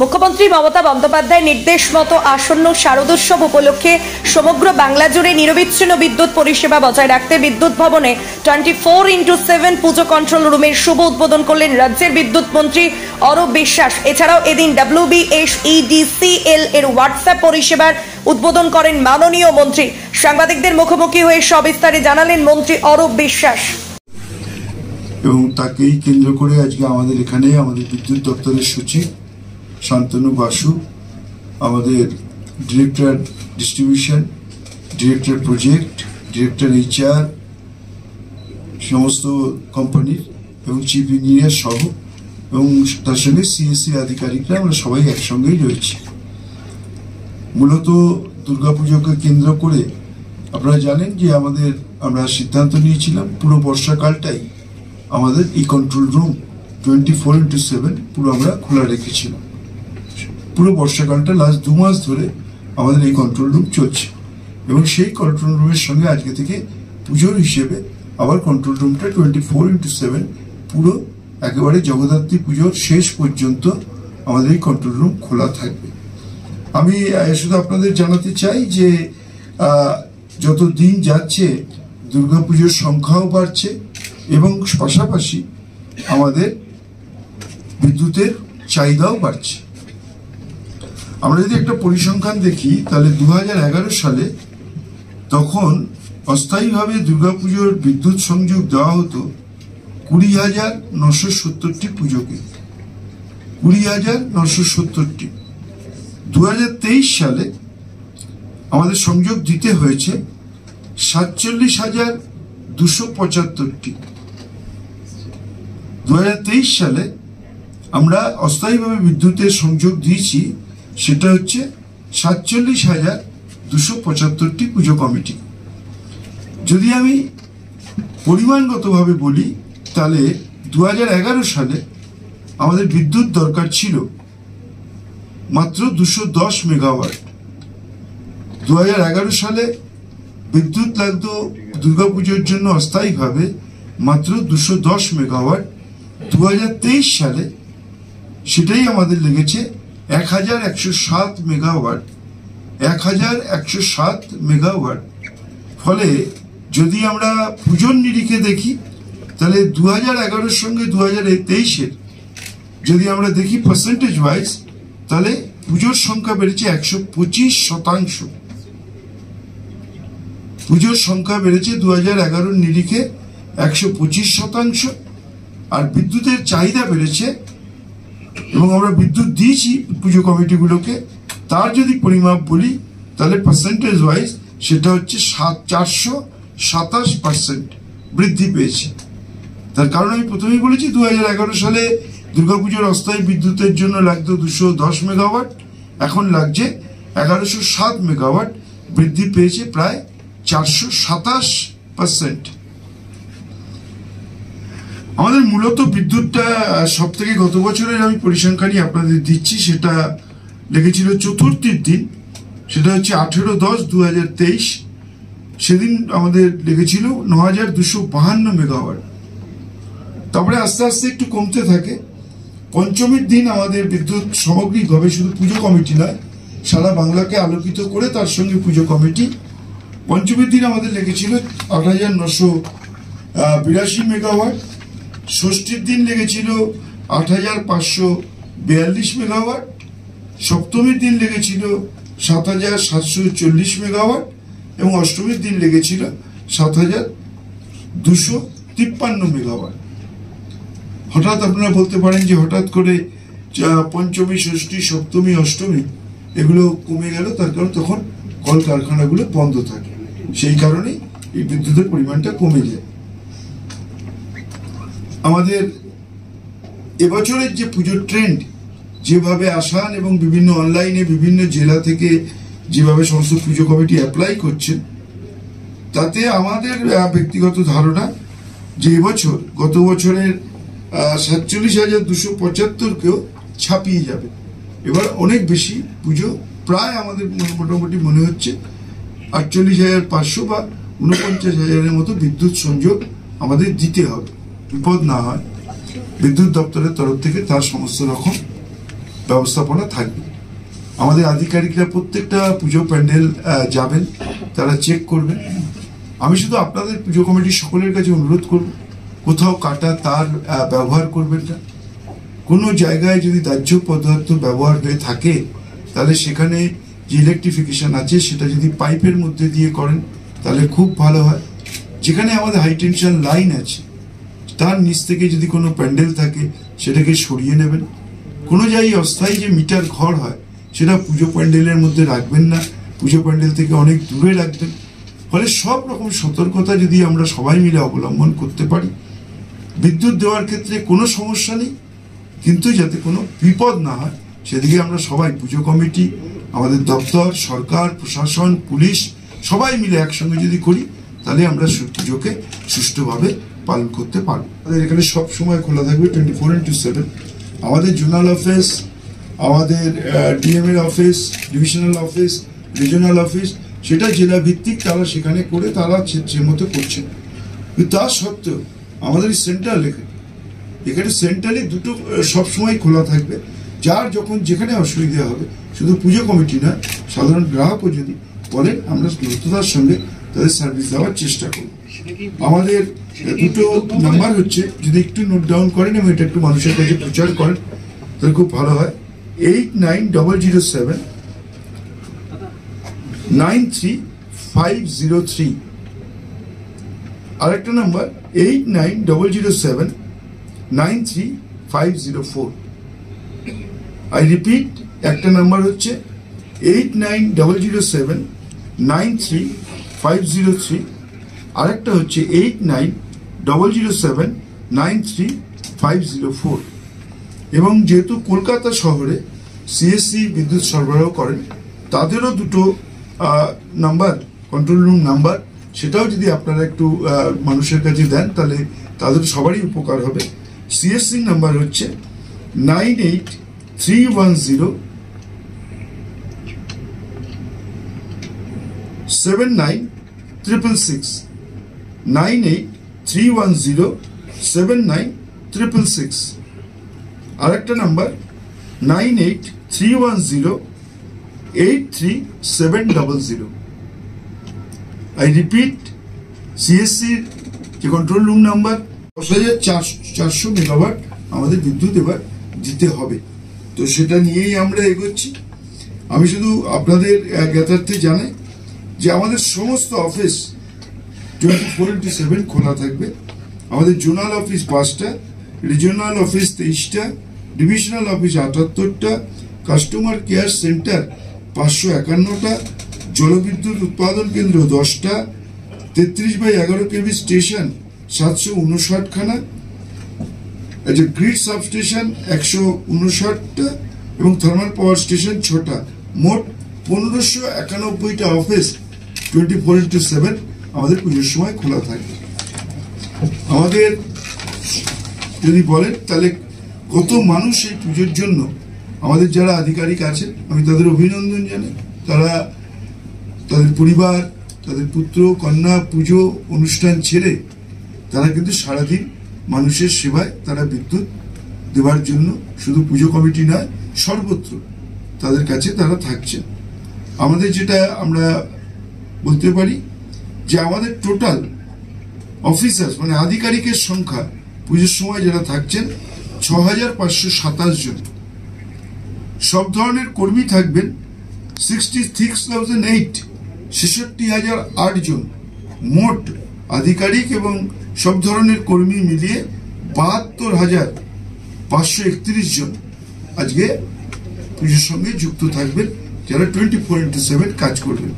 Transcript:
মুখ্যমন্ত্রী মমতা বন্দ্যোপাধ্যায়ের নির্দেশ মতো আসন্ন শারদোৎসব উপলক্ষে সমগ্র বাংলা জুড়ে নিরবিচ্ছিন্ন বিদ্যুৎ পরিষেবা বজায় রাখতে বিদ্যুৎ ভবনে 24/7 পুজো কন্ট্রোল রুমের শুভ উদ্বোধন করলেন রাজ্যের বিদ্যুৎ মন্ত্রী অরূপ বিশ্বাস। এছাড়াও এদিন WBSEDCL এর হোয়াটসঅ্যাপ পরিষেবার উদ্বোধন করেন মাননীয় মন্ত্রী। সাংবাদিকদের মুখোমুখি হয়ে সবিস্তারে জানালেন মন্ত্রী অরূপ বিশ্বাস। এবং তাকেই কেন্দ্র করে আজকে আমাদের এখানে আমাদের বিদ্যুৎ দপ্তরের সচিব শান্তনু বাসু, আমাদের director distribution, director project, director HR সমস্ত কোম্পানির এবং চিফ ইঞ্জিনিয়ার সহ এবং তার সঙ্গে CSC আধিকারিকরা আমরা সবাই একসঙ্গেই রয়েছি। মূলত দুর্গাপুজোকে কেন্দ্র করে আপনারা জানেন যে আমরা সিদ্ধান্ত নিয়েছিলাম পুরো বর্ষাকালটাই আমাদের এই কন্ট্রোল রুম 24/7 পুরো আমরা খোলা রেখেছিলাম। পুরো বর্ষাকালটা লাস্ট 2 মাস ধরে আমাদের এই কন্ট্রোল রুম চলছে এবং সেই কন্ট্রোল রুমের সঙ্গে আজকে থেকে পুজোর হিসেবে আবার কন্ট্রোল রুমটা 24/7 পুরো একেবারে জগদ্ধাত্রী পুজোর শেষ পর্যন্ত আমাদের এই কন্ট্রোল রুম খোলা থাকবে। আমি শুধু আপনাদের জানাতে চাই যে যত দিন যাচ্ছে দুর্গাপুজোর সংখ্যাও বাড়ছে এবং পাশাপাশি আমাদের বিদ্যুতের চাহিদাও বাড়ছে। আমরা যদি একটা পরিসংখ্যান দেখি তাহলে 2011 সালে তখন অস্থায়ীভাবে দুর্গাপুজোর বিদ্যুৎ সংযোগ দেওয়া হতো 20,970টি পুজোকে, 20,970টি। 2023 সালে আমাদের সংযোগ দিতে হয়েছে 47,275টি। 2023 সালে আমরা অস্থায়ীভাবে বিদ্যুতের সংযোগ দিয়েছি সেটা হচ্ছে 47,275টি পুজো কমিটি। যদি আমি পরিমাণগতভাবে বলি তাহলে 2011 সালে আমাদের বিদ্যুৎ দরকার ছিল মাত্র 210 মেগাওয়াট। 2011 সালে বিদ্যুৎ লাগতো দুর্গাপুজোর জন্য অস্থায়ীভাবে মাত্র 210 মেগাওয়াট। 2023 সালে সেটাই আমাদের লেগেছে 1107 মেগাওয়াট, 1107 মেগাওয়াট। ফলে যদি আমরা পুজোর নিরিখে দেখি তাহলে 2011-এর সঙ্গে 2023-এর যদি আমরা দেখি পার্সেন্টেজ ওয়াইজ তাহলে পুজোর সংখ্যা বেড়েছে 125%। পুজোর সংখ্যা বেড়েছে 2011 নিরিখে 125%। আর বিদ্যুতের চাহিদা বেড়েছে এবং আমরা বিদ্যুৎ দিয়েছি পুজো কমিটিগুলোকে, তার যদি পরিমাপ বলি তাহলে পার্সেন্টেজ ওয়াইজ সেটা হচ্ছে 427% বৃদ্ধি পেয়েছে। তার কারণ আমি প্রথমেই বলেছি 2011 সালে দুর্গাপুজোর অস্থায়ী বিদ্যুতের জন্য লাগতো 210 মেগাওয়াট, এখন লাগছে 1107 মেগাওয়াট, বৃদ্ধি পেয়েছে প্রায় 427%। আমাদের মূলত বিদ্যুৎটা সব থেকে গত বছরের আমি পরিসংখ্যানই আপনাদের দিচ্ছি, সেটা লেগেছিল চতুর্থীর দিন, সেটা হচ্ছে 18/10/2023। সেদিন আমাদের লেগেছিল 9,252 মেগাওয়াট। তারপরে আস্তে আস্তে একটু কমতে থাকে। পঞ্চমীর দিন আমাদের বিদ্যুৎ সামগ্রিকভাবে শুধু পুজো কমিটি নয়, সারা বাংলাকে আলোকিত করে তার সঙ্গে পুজো কমিটি, পঞ্চমীর দিন আমাদের লেগেছিল 8,982 মেগাওয়াট। ষষ্ঠীর দিন লেগেছিল 8,542 মেগাওয়াট। সপ্তমীর দিন লেগেছিল 7,740 মেগাওয়াট এবং অষ্টমীর দিন লেগেছিল 7,253 মেগাওয়াট। হঠাৎ আপনারা বলতে পারেন যে হঠাৎ করে পঞ্চমী, ষষ্ঠী, সপ্তমী, অষ্টমী এগুলো কমে গেল, তার কারণ তখন কলকারখানাগুলো বন্ধ থাকে, সেই কারণেই এই বিদ্যুতের পরিমাণটা কমে যায়। আমাদের এবছরের যে পুজোর ট্রেন্ড, যেভাবে আসান এবং বিভিন্ন অনলাইনে বিভিন্ন জেলা থেকে যেভাবে সমস্ত পুজো কমিটি অ্যাপ্লাই করছেন, তাতে আমাদের ব্যক্তিগত ধারণা যে এবছর গত বছরের 47,275-কেও ছাপিয়ে যাবে। এবার অনেক বেশি পুজো, প্রায় আমাদের মোটামুটি মনে হচ্ছে 48,500 বা 49,000-এর মতো বিদ্যুৎ সংযোগ আমাদের দিতে হবে। বিপদ না হয় বিদ্যুৎ দপ্তরের তরফ থেকে তার সমস্ত রকম ব্যবস্থাপনা থাকবে। আমাদের আধিকারিকরা প্রত্যেকটা পুজো প্যান্ডেল যাবেন, তারা চেক করবেন। আমি শুধু আপনাদের পুজো কমিটির সকলের কাছে অনুরোধ করব, কোথাও কাটা তার ব্যবহার করবেন না। কোনো জায়গায় যদি দাহ্য পদার্থ ব্যবহার হয়ে থাকে তাহলে সেখানে যে ইলেকট্রিফিকেশন আছে সেটা যদি পাইপের মধ্যে দিয়ে করেন তাহলে খুব ভালো হয়। যেখানে আমাদের হাই টেনশন লাইন আছে তার নিচ থেকে যদি কোনো প্যান্ডেল থাকে সেটাকে সরিয়ে নেবেন। কোনো জায়গায় অস্থায়ী যে মিটার ঘর হয় সেটা পুজো প্যান্ডেলের মধ্যে রাখবেন না, পুজো প্যান্ডেল থেকে অনেক দূরে রাখবেন। ফলে সব রকম সতর্কতা যদি আমরা সবাই মিলে অবলম্বন করতে পারি, বিদ্যুৎ দেওয়ার ক্ষেত্রে কোনো সমস্যা নেই, কিন্তু যাতে কোনো বিপদ না হয় সেদিকে আমরা সবাই, পুজো কমিটি, আমাদের দপ্তর, সরকার, প্রশাসন, পুলিশ সবাই মিলে একসঙ্গে যদি করি তাহলে আমরা পুজোকে সুষ্ঠুভাবে পালন করতে পারবো। আমাদের এখানে সব সময় খোলা থাকবে 24x7। আমাদের জোনাল অফিস, আমাদের ডিএম এর office, divisional office, regional office, সেটা জেলা ভিত্তিক, তারা সেখানে করে তারা সে মতো করছে। কিন্তু তা সত্ত্বেও আমাদের সেন্ট্রাল এখানে সেন্ট্রালি দুটো সবসময় খোলা থাকবে। যার যখন যেখানে অসুবিধা হবে, শুধু পুজো কমিটি নয়, সাধারণ গ্রাহকও যদি বলেন আমরা দ্রুততার সঙ্গে তাদের সার্ভিস দেওয়ার চেষ্টা করব। আমাদের দুটো নাম্বার হচ্ছে, যদি একটু নোট ডাউন করেন এবং এটা একটু মানুষের কাছে প্রচার করেন তাহলে খুব ভালো হয়। 8900793503 আরেকটা নাম্বার 8900793504। আই রিপিট, একটা নাম্বার হচ্ছে 8900793503, আরেকটা হচ্ছে 8900793504। এবং যেহেতু কলকাতা শহরে সিএসসি বিদ্যুৎ সরবরাহ করেন, তাদেরও দুটো নাম্বার, কন্ট্রোল রুম নাম্বার, সেটাও যদি আপনারা একটু মানুষের কাছে দেন তাহলে তাদের সবারই উপকার হবে। সিএসসি নাম্বার হচ্ছে 9831079666, 9831079666। আরেকটা নাম্বার 9831083700। আই রিপিট, সিএসসির যে কন্ট্রোল রুম নাম্বার, 10,400 মেগাওয়াট আমাদের বিদ্যুৎ এবার দিতে হবে। তো সেটা নিয়েই আমরা এগোচ্ছি। আমি শুধু আপনাদের জ্ঞাতার্থে জানাই যে আমাদের সমস্ত অফিস 24x7 খোলা থাকবে। আমাদের জোনাল অফিস 5টা, রিজনাল অফিস 23টা, ডিভিশনাল অফিস 78টা, কাস্টমার কেয়ার সেন্টার 551টা, জলবিদ্যুৎ উৎপাদন কেন্দ্র 10টা, 33/11 কেভি স্টেশন 759খানা, গ্রিড সাবস্টেশন 159টা এবং থার্মাল পাওয়ার স্টেশন 6টা। মোট 1591টা অফিস 24x7 আমাদের পুজোর সময় খোলা থাকে। আমাদের যদি বলেন তাহলে কত মানুষ এই পুজোর জন্য, আমাদের যারা আধিকারিক আছেন আমি তাদের অভিনন্দন জানাই। তারা তাদের পরিবার, তাদের পুত্র কন্যা পুজো অনুষ্ঠান ছেড়ে তারা কিন্তু সারাদিন মানুষের সেবায় তারা বিদ্যুৎ দেওয়ার জন্য, শুধু পুজো কমিটি নয় সর্বত্র তাদের কাছে তারা থাকছেন। আমাদের যেটা আমরা বলতে পারি যে আমাদের টোটাল অফিসার্স মানে আধিকারিকের সংখ্যা পুজোর সময় যারা থাকছেন 6,527 জন। সব ধরনের কর্মী থাকবেন 66,008, 66,008 জন। মোট আধিকারিক এবং সব ধরনের কর্মী মিলিয়ে 72,531 জন আজকে পুজোর সঙ্গে যুক্ত থাকবেন, যারা 24x7 কাজ করবেন।